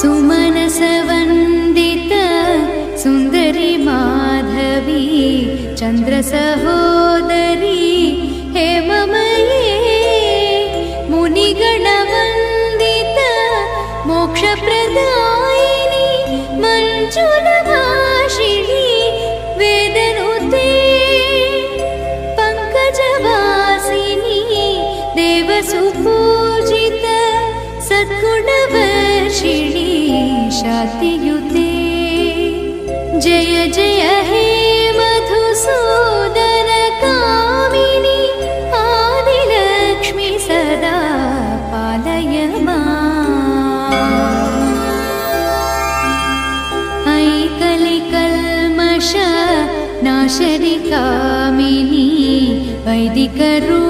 सुमनसवन्दित सुन्दरी माधवी चन्द्रसहोदरी हेममये मुनिगणवन्दित मोक्षप्रदायिनी मञ्जुलभाषिणी वेदनुते पङ्कजवासिनी देवसुपूजित सद्गुणवर्षिणी शान्तियुते जय जय हे मधुसूदन कामिनी आदिलक्ष्मी सदा पालय माम्। ऐ कलिकल्मष नाशनि कामिनी वैदिकरूपिणी